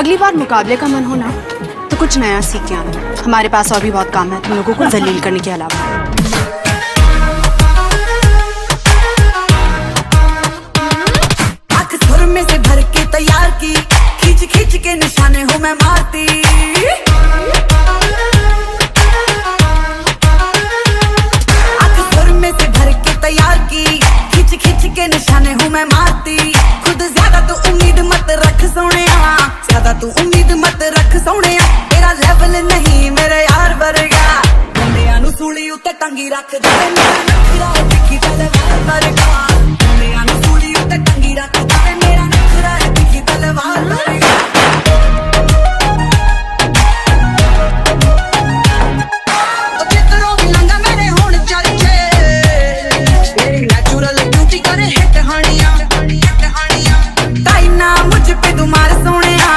अगली बार मुकाबले का मन हो ना तो कुछ नया सीख के आना। हमारे पास और भी बहुत काम है तुम लोगों को जलील करने के अलावा। आँख सुर में से भर के तैयार की, खींच खींच के निशाने हूँ मैं मारती। आँख सुर में से भर के तैयार की, खींच खींच के निशाने हूँ मैं मारती। खुद ज्यादा तू उम्मीद मत रख सोनिया, ज्यादा तू उम्मीद मत रख सोनिया। तेरा लेवल नहीं मेरे यार वर्गा, मुंडिया नू सूली उत्ते टंगी रख दे। मेरा नखरा है तिखी तलवार वर्गा, मुंडिया नू सूली उत्ते टंगी रख दे। मेरा नखरा है तिखी तलवार वर्गा। ओ जितरों भी लंगा मेरे होण चर्चे, तेरी नेचुरल ब्यूटी करे हिट हानियां। ट्राई ना मुझ पे तुम्हारे सोनिया,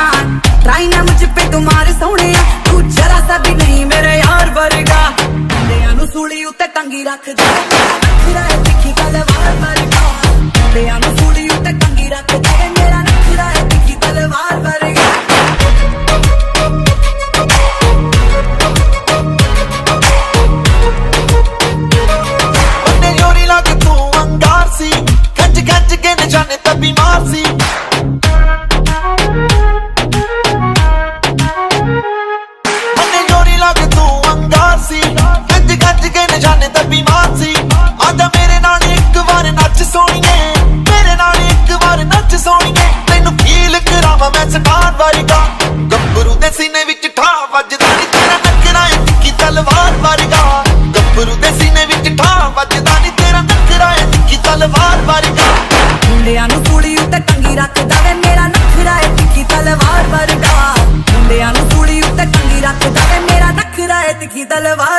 ट्राई ना मुझ पे तुम्हारे सोनिया। तू जरा सा भी नहीं मेरे यार वर्गा, मुंडिया नू सूली उत्ते टंगी रख दे। मेरा नखरा है तिखी तलवार वर्गा, मुंडिया नू सूली उत्ते टंगी रख दे। मेरा नखरा है तिखी तलवार वर्गा। ਉਹਨੇ ਜੋਰੀ ਲੱਗ ਤੂੰ ਅੰਗਾਰ ਸੀ, ਖੱਜ ਖੱਜ ਕੇ ਨਿਸ਼ਾਨੇ ਤਾਂ ਬਿਮਾਰ ਸੀ। ਉਹਨੇ ਜੋਰੀ ਲੱਗ ਤੂੰ ਅੰਗਾਰ ਸੀ, ਖੱਜ ਖੱਜ ਕੇ ਨਿਸ਼ਾਨੇ ਤਾਂ ਬਿਮਾਰ ਸੀ। ਆਜਾ ਮੇਰੇ ਨਾਲ ਇੱਕ ਵਾਰ ਨੱਚ ਸੋਣੀਏ, ਮੇਰੇ ਨਾਲ ਇੱਕ ਵਾਰ ਨੱਚ ਸੋਣੀਏ। ਤੈਨੂੰ ਫੀਲ ਕਰਾਵਾਂ ਮੈਂ ਸਟਾਰ ਵਰਗਾ, ਗੱਭਰੂ ਦੇ ਸੀਨੇ ਵਿੱਚ ਠਾ ਵੱਜਦਾ ਨੀ ਤੇਰਾ ਨਖਰਾ ਏ ਤਿੱਖੀ ਤਲਵਾਰ ਵਰਗਾ। ਗੱਭਰੂ ਦੇ ਸੀਨੇ ਵਿੱਚ ਠਾ ਵੱਜਦਾ ਨੀ ਤੇਰਾ ਨਖਰਾ ਏ ਤਿੱਖੀ ਤਲਵਾਰ ਵਰਗਾ। ਮੁੰਡਿਆਂ ਨੂੰ ਸੂਲੀ ਉੱਤੇ ਟੰਗੀ ਰੱਖਦਾ ਵੇ, ਮੇਰਾ ਨਖਰਾ ਏ ਤਿੱਖੀ ਤਲਵਾਰ ਵਰਗਾ। ਮੁੰਡਿਆਂ ਨੂੰ ਸੂਲੀ ਉੱਤੇ ਟੰਗੀ ਰੱਖਦਾ ਵੇ, ਮੇਰਾ ਨਖਰਾ ਏ ਤਿੱਖੀ ਤਲਵਾਰ